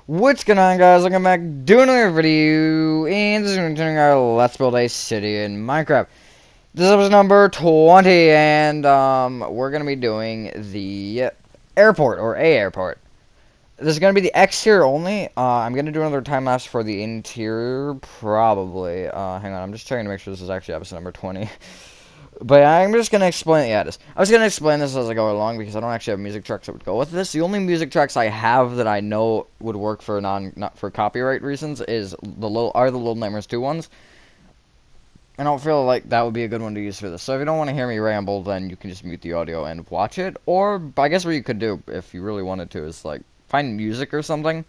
What's going on, guys? Welcome back, doing another video, and this is going to be our Let's Build a City in Minecraft. This is episode number 20, and, we're going to be doing the airport, or a airport. This is going to be the exterior only. I'm going to do another time lapse for the interior, probably. Hang on, I'm just checking to make sure this is actually episode number 20. But I'm just going to explain, yeah, I was going to explain this as I go along because I don't actually have music tracks that would go with this. The only music tracks I have that I know would work for not for copyright reasons is the Little Nightmares 2 ones. I don't feel like that would be a good one to use for this. So if you don't want to hear me ramble, then you can just mute the audio and watch it. Or, I guess what you could do, if you really wanted to, is, like, find music or something,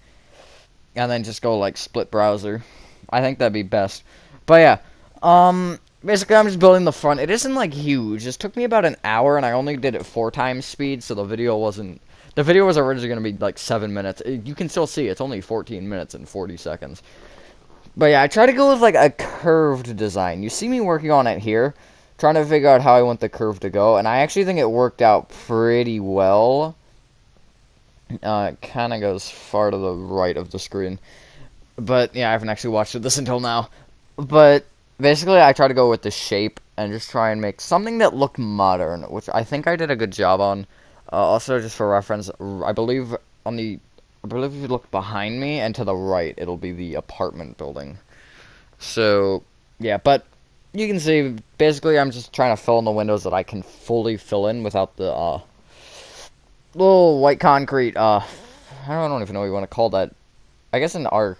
and then just go, like, split browser. I think that'd be best. But yeah, basically, I'm just building the front. It isn't, like, huge. This took me about an hour, and I only did it 4 times speed, so the video wasn't... The video was originally going to be, like, 7 minutes. You can still see it's only 14 minutes and 40 seconds. But yeah, I try to go with, like, a curved design. You see me working on it here, trying to figure out how I want the curve to go, and I actually think it worked out pretty well. It kind of goes far to the right of the screen. But, yeah, I haven't actually watched this until now. But... basically, I try to go with the shape and just try and make something that looked modern, which I think I did a good job on. Also, just for reference, I believe if you look behind me and to the right, it'll be the apartment building. So, yeah, but you can see, basically, I'm just trying to fill in the windows that I can fully fill in without the, little white concrete, I don't even know what you want to call that. I guess an arc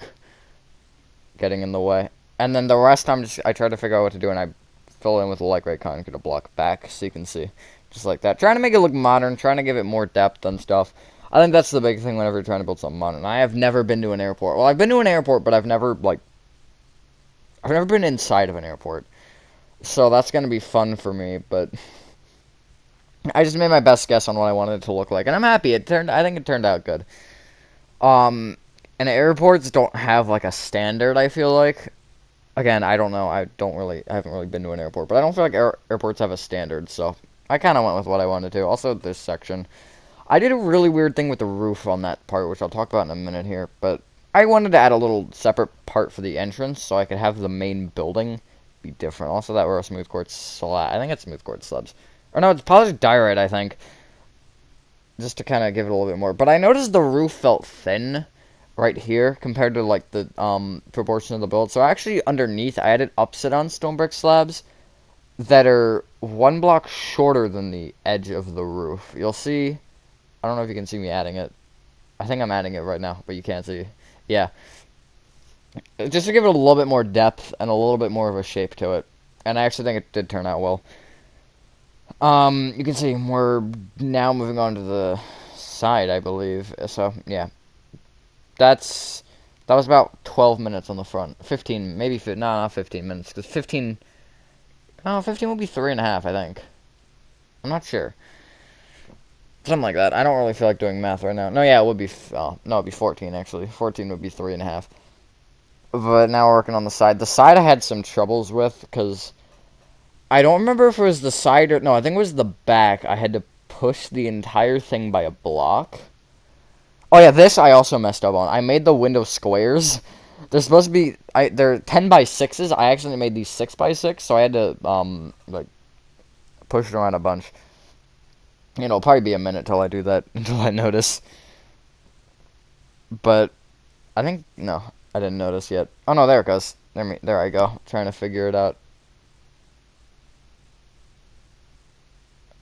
getting in the way. And then the rest, I try to figure out what to do, and I fill in with a light gray concrete to block back, so you can see. Just like that. Trying to make it look modern, trying to give it more depth and stuff. I think that's the big thing whenever you're trying to build something modern. I have never been to an airport. Well, I've been to an airport, but I've never been inside of an airport. So that's going to be fun for me, but... I just made my best guess on what I wanted it to look like, and I'm happy. I think it turned out good. And airports don't have, like, a standard, I feel like. Again, I don't know. I haven't really been to an airport, but I don't feel like airports have a standard, so I kind of went with what I wanted to. Also, this section. I did a really weird thing with the roof on that part, which I'll talk about in a minute here, but I wanted to add a little separate part for the entrance so I could have the main building be different. Also, that were a smooth quartz slab. I think it's smooth quartz slabs. Or no, it's polished diorite, I think. Just to kind of give it a little bit more. But I noticed the roof felt thin right here compared to like the proportion of the build. So actually underneath I added upside down stone brick slabs that are 1 block shorter than the edge of the roof. You'll see, I don't know if you can see me adding it. I think I'm adding it right now, but you can't see. Yeah. Just to give it a little bit more depth and a little bit more of a shape to it. And I actually think it did turn out well. You can see we're now moving on to the side, I believe. So, yeah. That was about 12 minutes on the front. 15, maybe, no, not 15 minutes, because 15 will be 3.5, I think. I'm not sure. Something like that. I don't really feel like doing math right now. No, yeah, it would be, no, it'd be 14, actually. 14 would be 3.5. But now we're working on the side. The side I had some troubles with, because I don't remember if it was the side or, no, I think it was the back. I had to push the entire thing by a block. Oh yeah, this I also messed up on. I made the window squares. They're supposed to be, they're 10 by 6s. I actually made these 6 by 6, so I had to, like, push it around a bunch. You know, it'll probably be a minute till I do that, until I notice. But, I think, no, I didn't notice yet. Oh no, there it goes. There I go. Trying to figure it out.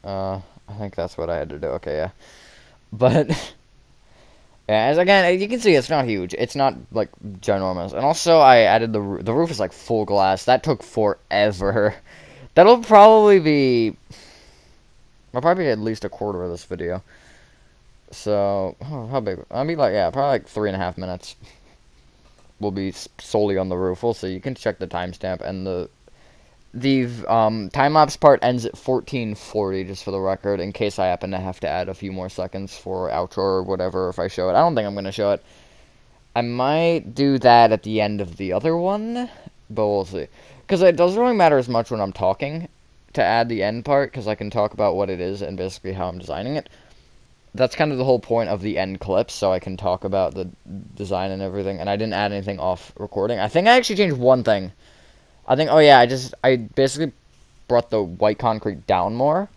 I think that's what I had to do. Okay, yeah. But... yeah, as again, you can see it's not huge. It's not, like, ginormous. And also, I added the roof is, like, full glass. That took forever. That'll probably be... I'll probably be at least a quarter of this video. So, how big? I'll be, like, yeah, probably, like, 3.5 minutes. Will be solely on the roof. We'll see. You can check the timestamp. And the time-lapse part ends at 14:40, just for the record, in case I happen to have to add a few more seconds for outro or whatever if I show it. I don't think I'm going to show it. I might do that at the end of the other one, but we'll see. Because it doesn't really matter as much when I'm talking to add the end part, because I can talk about what it is and basically how I'm designing it. that's kind of the whole point of the end clips, so I can talk about the design and everything. And I didn't add anything off recording. I think I actually changed one thing. I think, oh yeah, I basically brought the white concrete down more,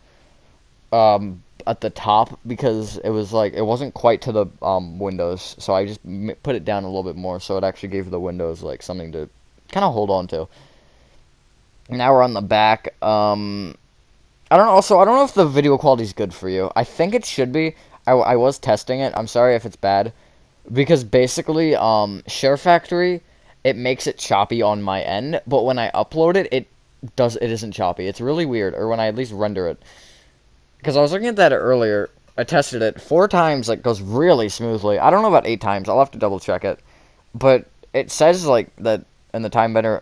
at the top, because it was like, it wasn't quite to the, windows, so I just put it down a little bit more, so it actually gave the windows, like, something to kind of hold on to. Now we're on the back. I don't know. Also, I don't know if the video quality is good for you. I think it should be. I was testing it. I'm sorry if it's bad, because basically, Share Factory, it makes it choppy on my end, but when I upload it, it isn't choppy. It's really weird. Or when I at least render it, because I was looking at that earlier. I tested it 4 times. Like, goes really smoothly. I don't know about 8 times. I'll have to double check it, but it says like that in the time bender.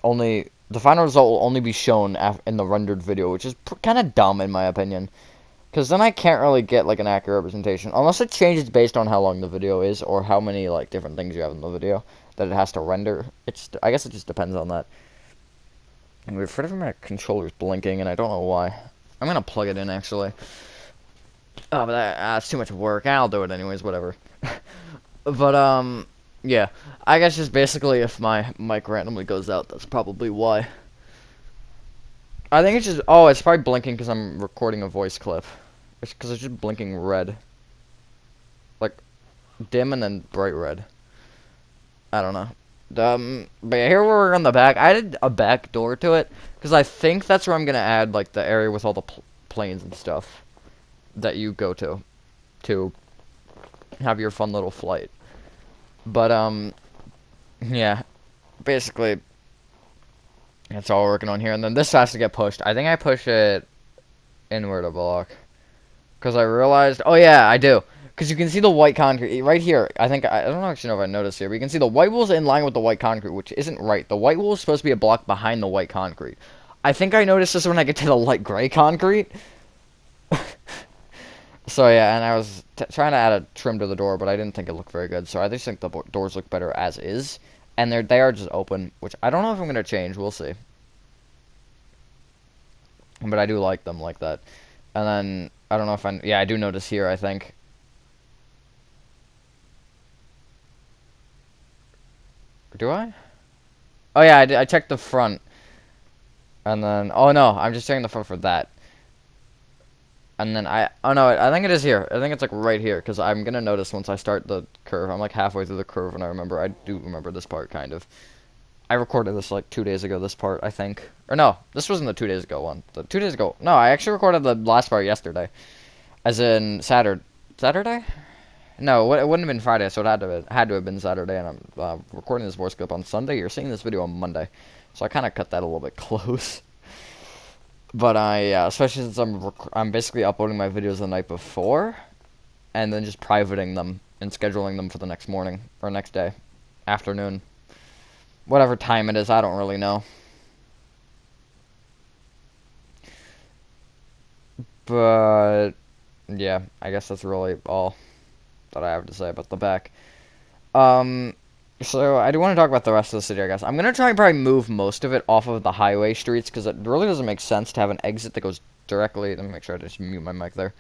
Only the final result will only be shown in the rendered video, which is kind of dumb in my opinion. Because then I can't really get like an accurate representation, unless it changes based on how long the video is or how many like different things you have in the video that it has to render. I guess it just depends on that. And we've heard of my controller's blinking, and I don't know why. I'm gonna plug it in actually. Oh, but that's too much work. I'll do it anyways. Whatever. But yeah. I guess just basically if my mic randomly goes out, that's probably why. I think it's just, oh, it's probably blinking because I'm recording a voice clip. It's because it's just blinking red. Like, dim and then bright red. I don't know. But yeah, here we're on the back. I added a back door to it because I think that's where I'm going to add, like, the area with all the planes and stuff that you go to have your fun little flight. But, yeah, basically, that's all we're working on here. And then this has to get pushed. I think I push it inward a block. Because I realized, oh yeah, I do. Because you can see the white concrete right here. I don't actually know if I noticed here, but you can see the white wool's in line with the white concrete, which isn't right. The white wool is supposed to be a block behind the white concrete. I think I noticed this when I get to the light gray concrete. So yeah, and I was trying to add a trim to the door, but I didn't think it looked very good. So I just think the doors look better as is. And they are just open, which I don't know if I'm going to change. We'll see. But I do like them like that. And then, I don't know if yeah, I do notice here, I think. Do I? Oh yeah, I checked the front. And then, oh no, I'm just checking the front for that. And then oh no, I think it is here. I think it's like right here, because I'm going to notice once I start the curve. I'm like halfway through the curve, and I do remember this part, kind of. I recorded this like 2 days ago, this part, I think. Or no, this wasn't the 2 days ago one. The 2 days ago. No, I actually recorded the last part yesterday. As in Saturday. Saturday? No, it wouldn't have been Friday, so it had to have been Saturday, and I'm recording this voice clip on Sunday. You're seeing this video on Monday, so I kind of cut that a little bit close. But especially since I'm basically uploading my videos the night before, and then just privating them and scheduling them for the next morning or next day, afternoon, whatever time it is. I don't really know. But yeah, I guess that's really all that I have to say about the back. So I do want to talk about the rest of the city, I guess. I'm going to try and probably move most of it off of the highway streets, because it really doesn't make sense to have an exit that goes directly. Let me make sure I just mute my mic there.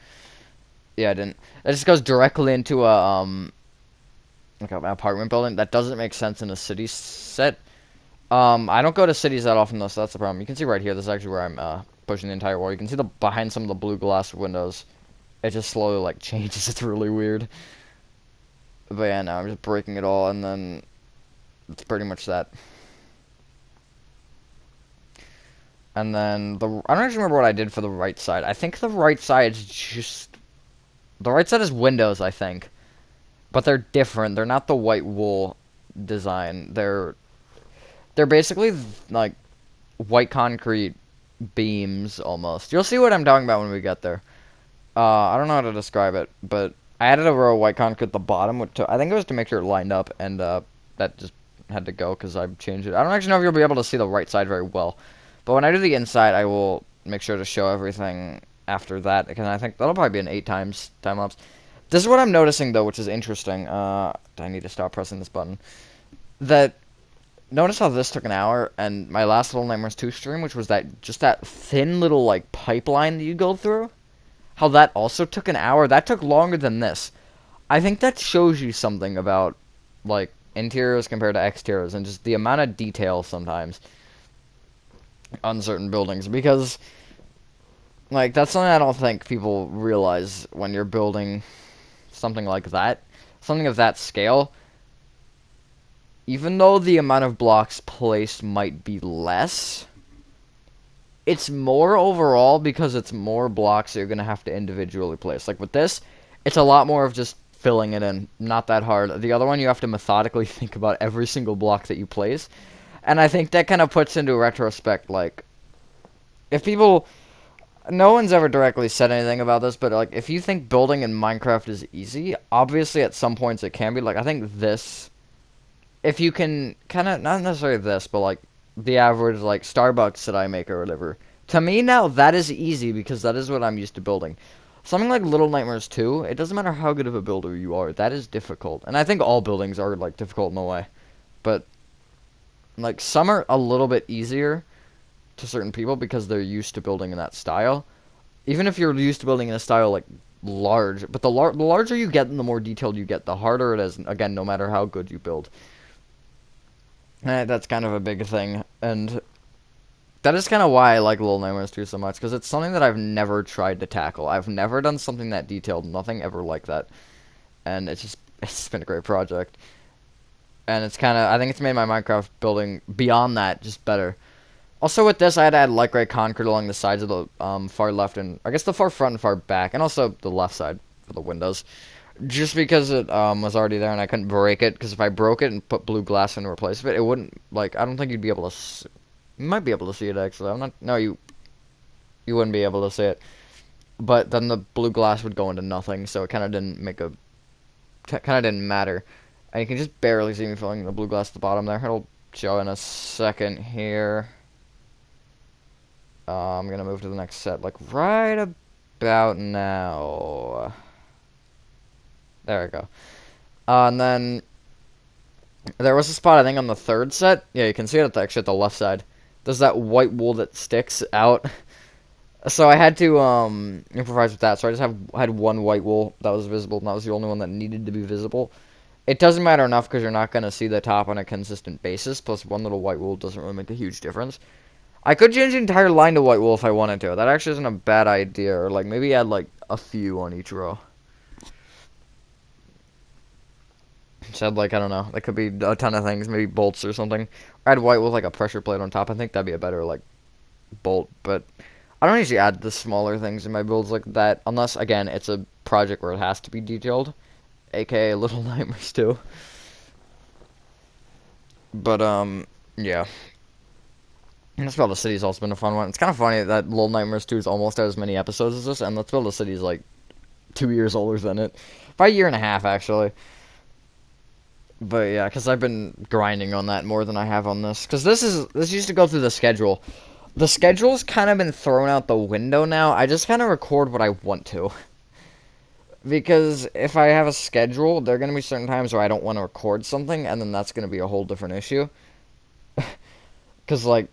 Yeah, I didn't. It just goes directly into like an apartment building. That doesn't make sense in a city set. I don't go to cities that often, though, so that's the problem. You can see right here, this is actually where I'm pushing the entire wall. You can see behind some of the blue glass windows. It just slowly, like, changes. It's really weird. But yeah, no, I'm just breaking it all, and then it's pretty much that. And then I don't actually remember what I did for the right side. I think the right side is just... The right side is windows, I think. But they're different. They're not the white wool design. They're basically, like, white concrete beams, almost. You'll see what I'm talking about when we get there. I don't know how to describe it, but I added a row of white concrete at the bottom. I think it was to make sure it lined up, and that just had to go because I changed it. I don't actually know if you'll be able to see the right side very well. But when I do the inside, I will make sure to show everything after that, because I think that'll probably be an 8 times time-lapse. This is what I'm noticing, though, which is interesting. I need to stop pressing this button. Notice how this took an hour, and my last Little Nightmares 2 stream, which was just that thin little, like, pipeline that you go through? how that also took an hour. That took longer than this. I think that shows you something about, like, interiors compared to exteriors and just the amount of detail sometimes on certain buildings. Because, like, that's something I don't think people realize when you're building something like that. Something of that scale. Even though the amount of blocks placed might be less, it's more overall because it's more blocks that you're going to have to individually place. Like with this, it's a lot more of just filling it in. Not that hard. The other one, you have to methodically think about every single block that you place. And I think that kind of puts into retrospect, like, if people... No one's ever directly said anything about this, but, like, if you think building in Minecraft is easy, obviously at some points it can be. Like, I think this... If you can kind of... Not necessarily this, but, like, the average, like, Starbucks that I make or whatever. To me now, that is easy because that is what I'm used to building. Something like Little Nightmares 2, it doesn't matter how good of a builder you are, that is difficult. And I think all buildings are, like, difficult in a way. But, like, some are a little bit easier to certain people because they're used to building in that style. Even if you're used to building in a style, like, large. But the larger you get and the more detailed you get, the harder it is, again, no matter how good you build. And that's kind of a big thing. And that is kind of why I like Little Nightmares 2 so much, because it's something that I've never tried to tackle. I've never done something that detailed, nothing ever like that. And it's been a great project. And it's kind of, I think it's made my Minecraft building beyond that just better. Also with this, I had to add light gray concrete along the sides of the far left and, I guess the far front and far back, and also the left side for the windows. Just because it was already there and I couldn't break it, because if I broke it and put blue glass in to replace it, it wouldn't, like, I don't think you'd be able to, you might be able to see it actually, I'm not, no, you wouldn't be able to see it. But then the blue glass would go into nothing, so it kind of didn't make a, kind of didn't matter. And you can just barely see me filling the blue glass at the bottom there. It'll show in a second here. I'm going to move to the next set, like, right about now. There we go. And then, there was a spot, I think, on the third set. Yeah, you can see it actually at the left side. There's that white wool that sticks out. So I had to, improvise with that. So I just had one white wool that was visible, and that was the only one that needed to be visible. It doesn't matter enough because you're not going to see the top on a consistent basis, plus one little white wool doesn't really make a huge difference. I could change the entire line to white wool if I wanted to. That actually isn't a bad idea. Or, like, maybe add, like, a few on each row. Said, like, I don't know. That could be a ton of things. Maybe bolts or something. Or add white with, like, a pressure plate on top. I think that'd be a better, like, bolt. But I don't usually add the smaller things in my builds like that. Unless, again, it's a project where it has to be detailed. AKA Little Nightmares 2. But, yeah. Let's Build a City's also been a fun one. It's kind of funny that Little Nightmares 2 is almost as many episodes as this, and Let's Build a City is like 2 years older than it. About a year and a half, actually. But yeah, because I've been grinding on that more than I have on this. Because this used to go through the schedule. The schedule's kind of been thrown out the window now. I just kind of record what I want to. Because if I have a schedule, there are going to be certain times where I don't want to record something, and then that's going to be a whole different issue. Because, like,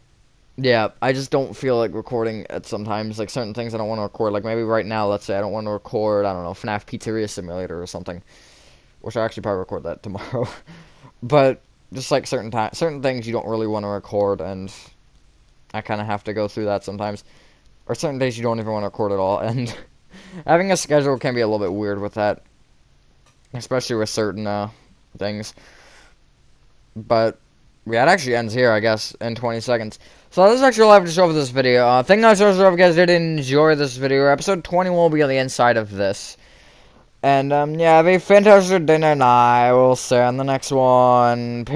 yeah, I just don't feel like recording at sometimes, like, certain things I don't want to record. Like, maybe right now, let's say I don't want to record, I don't know, FNAF Pizzeria Simulator or something. Which I actually probably record that tomorrow. But, just, like, certain things you don't really want to record, and I kind of have to go through that sometimes. Or certain days you don't even want to record at all, and having a schedule can be a little bit weird with that. Especially with certain, things. But yeah, it actually ends here, I guess, in 20 seconds. So this is actually all I have to show for this video. Thank you guys so much if you guys did enjoy this video. Episode 20 will be on the inside of this. And, yeah, have a fantastic dinner, and I will see you on the next one. Peace.